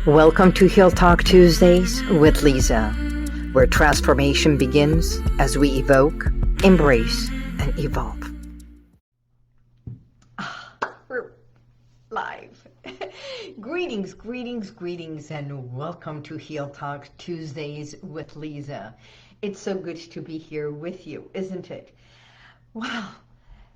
Welcome to Heal Talk Tuesdays with Liza, where transformation begins as we evoke, embrace, and evolve. We're live. Greetings, and welcome to Heal Talk Tuesdays with Liza. It's so good to be here with you, isn't it? Wow,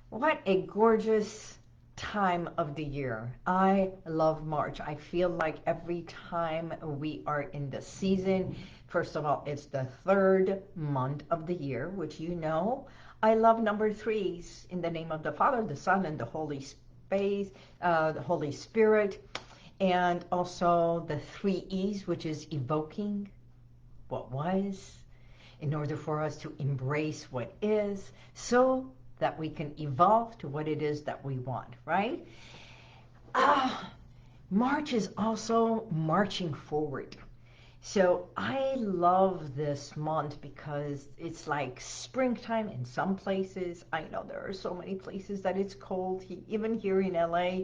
what a gorgeous time of the year. I love March. I feel like every time we are in the season, first of all, it's the third month of the year, which you know, I love number threes. In the name of the Father, the Son, and the Holy Spirit, and also the three E's, which is evoking what was, in order for us to embrace what is, so that we can evolve to what it is that we want, right? March is also marching forward. So I love this month because it's like springtime in some places. I know there are so many places that it's cold. Even here in LA,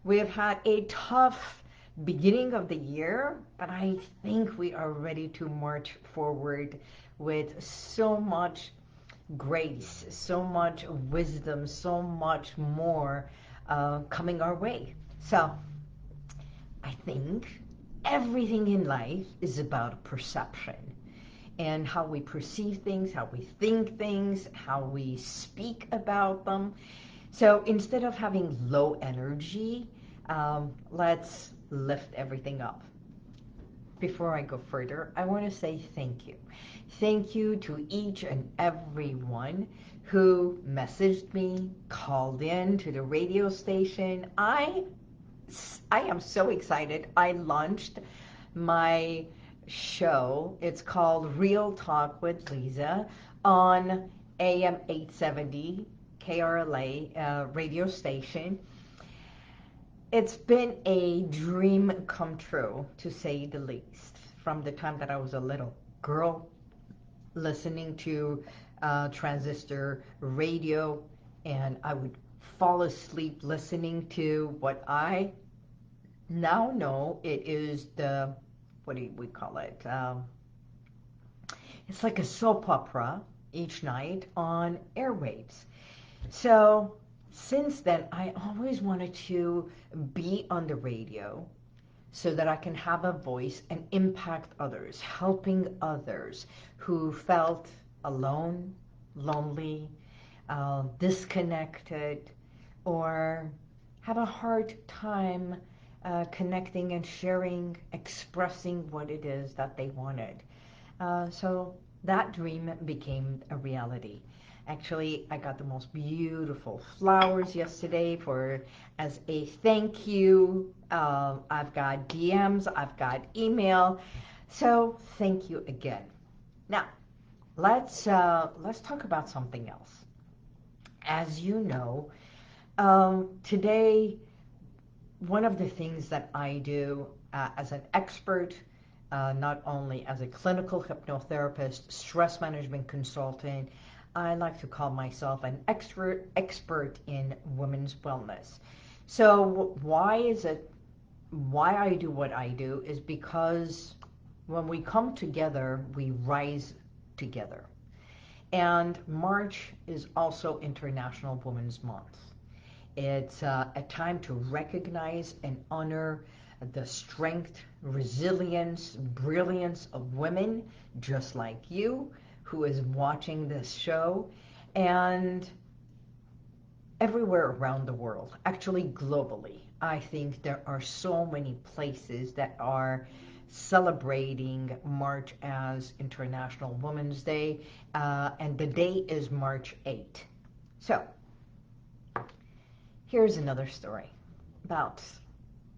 we have had a tough beginning of the year, but I think we are ready to march forward with so much grace, so much wisdom, so much more coming our way. So I think everything in life is about perception and how we perceive things, how we think things, how we speak about them. So instead of having low energy, let's lift everything up. Before I go further, I want to say thank you. Thank you to each and every one who messaged me, called in to the radio station. I am so excited. I launched my show. It's called Real Talk with Liza on AM 870 KRLA radio station. It's been a dream come true, to say the least. From the time that I was a little girl, listening to transistor radio, and I would fall asleep listening to what I now know it is the, what do we call it? It's like a soap opera each night on airwaves. So since then, I always wanted to be on the radio so that I can have a voice and impact others, helping others who felt alone, lonely, disconnected, or have a hard time connecting and sharing, expressing what it is that they wanted. So that dream became a reality. Actually, I got the most beautiful flowers yesterday as a thank you. I've got DMs, I've got email. So thank you again. Now, let's talk about something else. As you know, today, one of the things that I do as an expert, not only as a clinical hypnotherapist, stress management consultant, I like to call myself an expert in women's wellness. So why I do what I do is because when we come together, we rise together. And March is also International Women's Month. It's a time to recognize and honor the strength, resilience, brilliance of women just like you, who is watching this show, and everywhere around the world, actually globally. I think there are so many places that are celebrating March as International Women's Day, and the day is March 8th. So, here's another story. About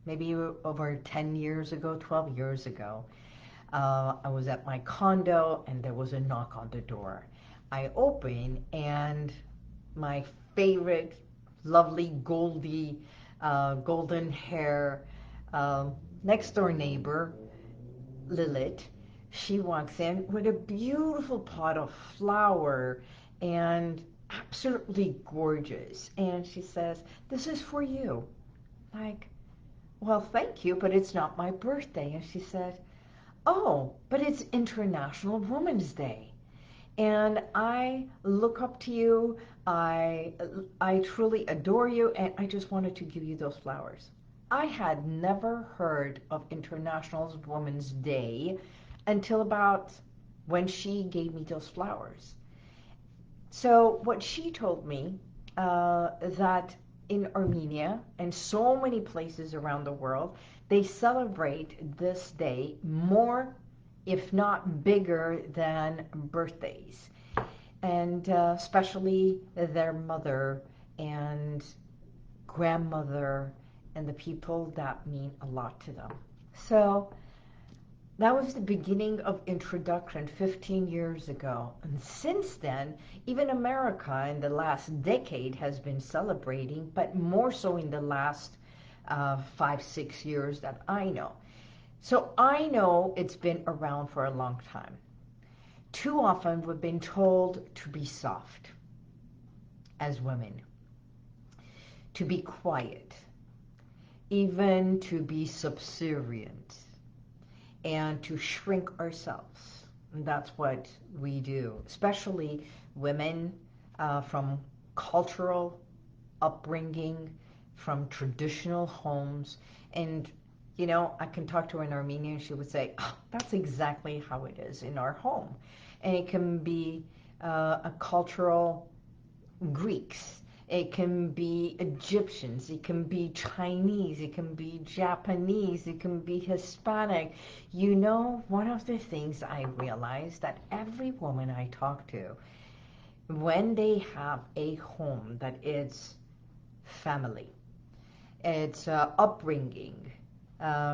maybe over 10 years ago, 12 years ago, I was at my condo and there was a knock on the door. I open and my favorite, lovely, golden hair next door neighbor, Lilith, she walks in with a beautiful pot of flower and absolutely gorgeous. And she says, "This is for you." Like, well, thank you, but it's not my birthday. And she said, oh, but it's International Women's Day. And I look up to you. I truly adore you, and I just wanted to give you those flowers. I had never heard of International Women's Day until about when she gave me those flowers. So what she told me, that in Armenia and so many places around the world, they celebrate this day more, if not bigger, than birthdays. And especially their mother and grandmother and the people that mean a lot to them. So that was the beginning of introduction 15 years ago. And since then, even America in the last decade has been celebrating, but more so in the last 5, 6 years that I know. So I know it's been around for a long time. Too often we've been told to be soft as women, to be quiet, even to be subservient, and to shrink ourselves. And that's what we do, especially women from cultural upbringing, from traditional homes. And, you know, I can talk to an Armenian, she would say, oh, that's exactly how it is in our home. And it can be a cultural Greeks, it can be Egyptians, it can be Chinese, it can be Japanese, it can be Hispanic. You know, one of the things I realized that every woman I talk to, when they have a home that is family, its upbringing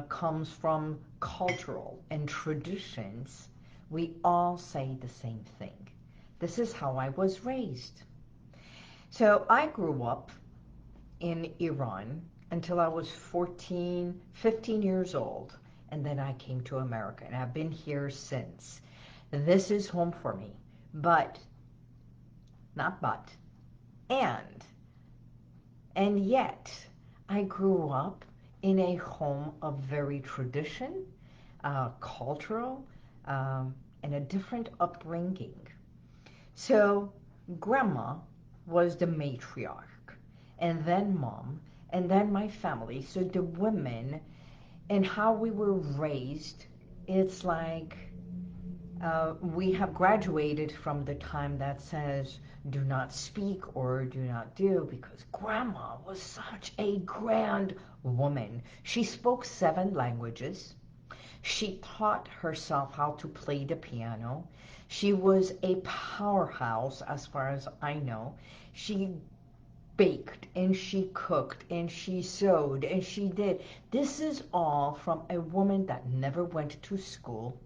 comes from cultural and traditions, we all say the same thing. This is how I was raised. So I grew up in Iran until I was 14, 15 years old, and then I came to America, and I've been here since. This is home for me, but, not but, and yet, I grew up in a home of very tradition, cultural, and a different upbringing. So, grandma was the matriarch, and then mom, and then my family. So the women and how we were raised, it's like we have graduated from the time that says do not speak or do not do, because grandma was such a grand woman. She spoke 7 languages. She taught herself how to play the piano. She was a powerhouse as far as I know. She baked and she cooked and she sewed and she did. This is all from a woman that never went to school,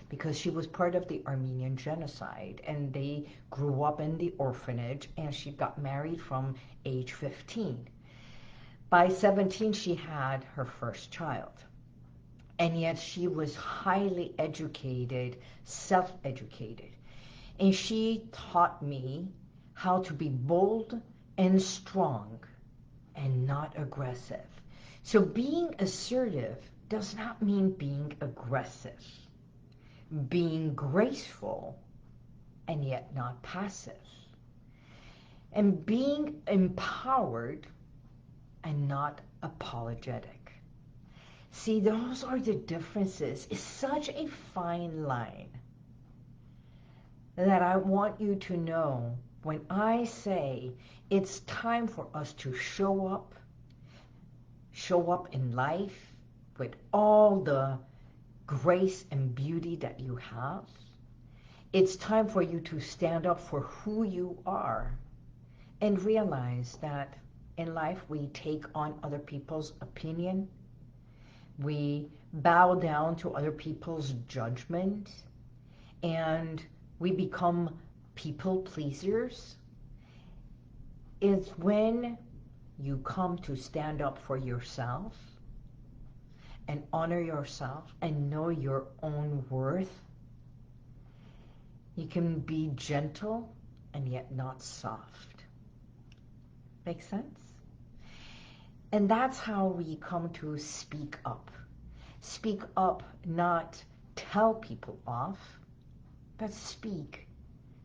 because she was part of the Armenian genocide, and they grew up in the orphanage, and she got married from age 15. By 17, she had her first child. And yet she was highly educated, self-educated. And she taught me how to be bold and strong and not aggressive. So being assertive does not mean being aggressive. Being graceful and yet not passive. And being empowered and not apologetic. See, those are the differences. It's such a fine line that I want you to know when I say it's time for us to show up in life with all the grace and beauty that you have. It's time for you to stand up for who you are and realize that in life we take on other people's opinion. We bow down to other people's judgment, and we become people pleasers. It's when you come to stand up for yourself and honor yourself and know your own worth. You can be gentle and yet not soft. Make sense? And that's how we come to speak up. Speak up, not tell people off, but speak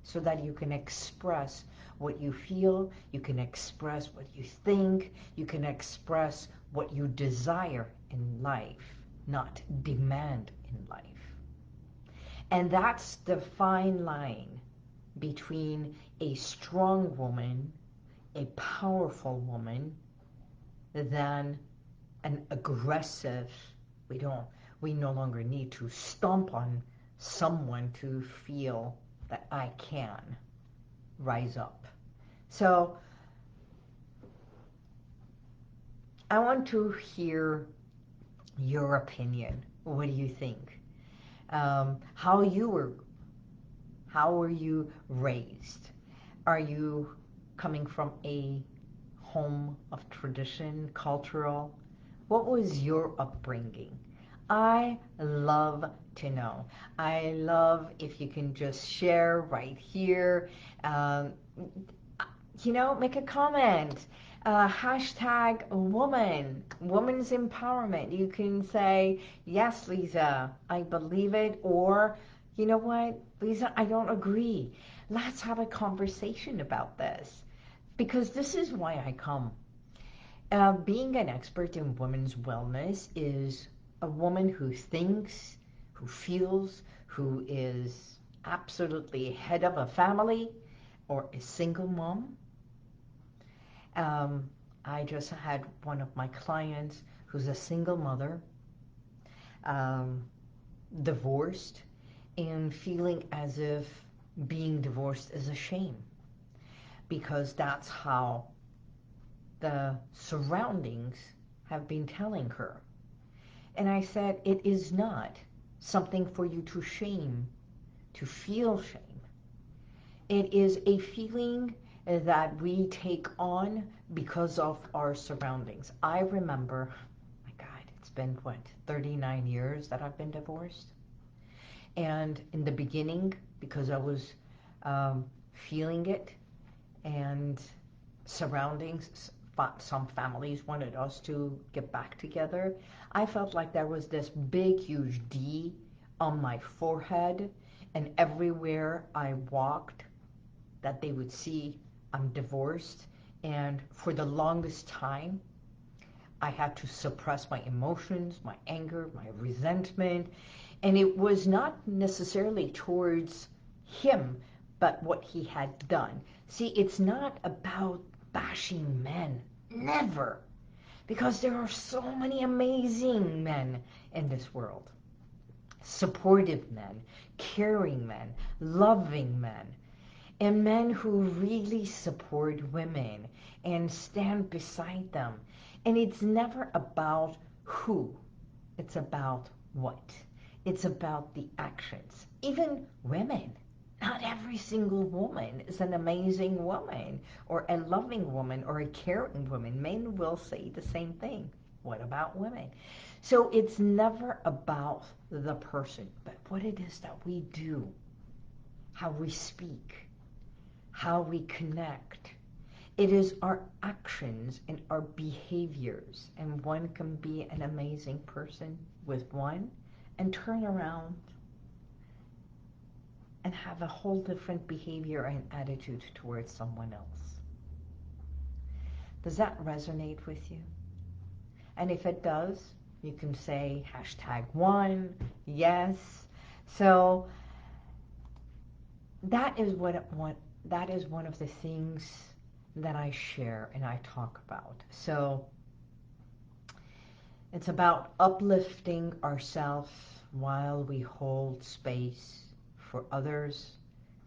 so that you can express what you feel, you can express what you think, you can express what you desire in life, not demand in life. And that's the fine line between a strong woman, a powerful woman, than an aggressive, we no longer need to stomp on someone to feel that I can rise up. So I want to hear your opinion. What do you think? How were you raised? Are you coming from a home of tradition, cultural? What was your upbringing? I love to know. I love if you can just share right here. Make a comment. Hashtag woman, woman's empowerment. You can say, yes, Liza, I believe it. Or, you know what, Liza, I don't agree. Let's have a conversation about this. Because this is why I come. Being an expert in women's wellness is a woman who thinks, who feels, who is absolutely head of a family or a single mom. I just had one of my clients who's a single mother, divorced, and feeling as if being divorced is a shame because that's how the surroundings have been telling her. And I said, it is not something for you to shame, to feel shame. It is a feeling that we take on because of our surroundings. I remember, my God, it's been 39 years that I've been divorced. And in the beginning, because I was feeling it, and surroundings, some families wanted us to get back together, I felt like there was this big, huge D on my forehead, and everywhere I walked, that they would see I'm divorced. And for the longest time, I had to suppress my emotions, my anger, my resentment. And it was not necessarily towards him, but what he had done. See, it's not about bashing men. Never. Because there are so many amazing men in this world. Supportive men, caring men, loving men. And men who really support women and stand beside them. And it's never about who. It's about what. It's about the actions. Even women. Not every single woman is an amazing woman or a loving woman or a caring woman. Men will say the same thing. What about women? So it's never about the person, but what it is that we do, how we speak, how we connect. It is our actions and our behaviors. And one can be an amazing person with one and turn around and have a whole different behavior and attitude towards someone else. Does that resonate with you? And if it does, you can say #1, yes. So that is that is one of the things that I share and I talk about. So it's about uplifting ourselves while we hold space for others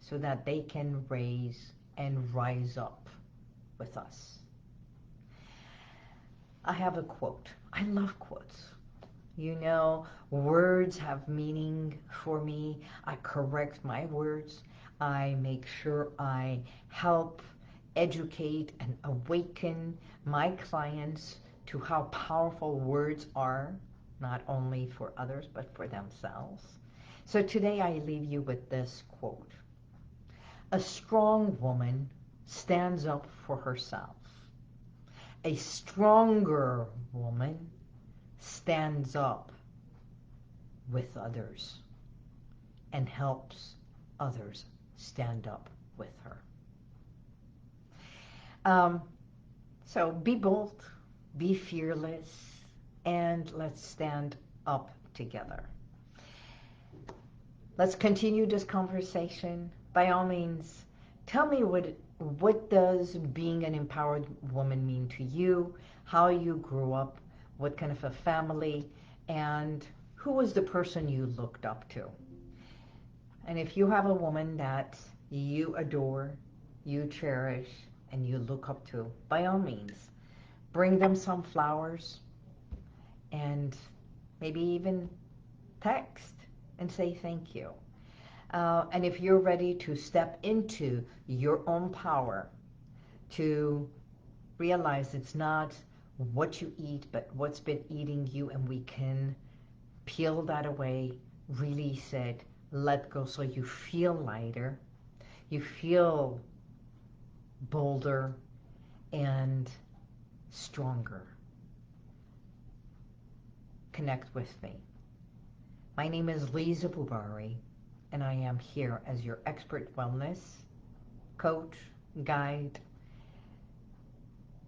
so that they can raise and rise up with us. I have a quote. I love quotes. You know, words have meaning for me. I correct my words. I make sure I help educate and awaken my clients to how powerful words are, not only for others, but for themselves. So today I leave you with this quote. A strong woman stands up for herself. A stronger woman stands up with others and helps others stand up with her. So be bold, be fearless, and let's stand up together. Let's continue this conversation. By all means, tell me what does being an empowered woman mean to you, how you grew up, what kind of a family, and who was the person you looked up to. And if you have a woman that you adore, you cherish, and you look up to, by all means, bring them some flowers and maybe even text and say thank you. And if you're ready to step into your own power, to realize it's not what you eat, but what's been eating you, and we can peel that away, release it, let go, so you feel lighter, you feel bolder and stronger. Connect with me. My name is Liza Boubari, and I am here as your expert wellness coach, guide,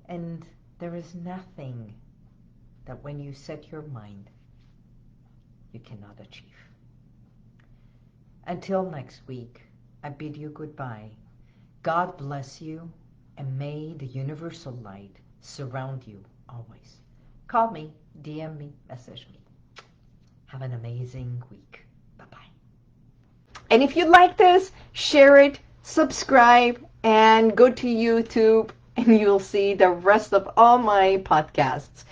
and there is nothing that when you set your mind, you cannot achieve. Until next week, I bid you goodbye. God bless you, and may the universal light surround you always. Call me, DM me, message me. Have an amazing week. Bye-bye. And if you like this, share it, subscribe, and go to YouTube, and you'll see the rest of all my podcasts.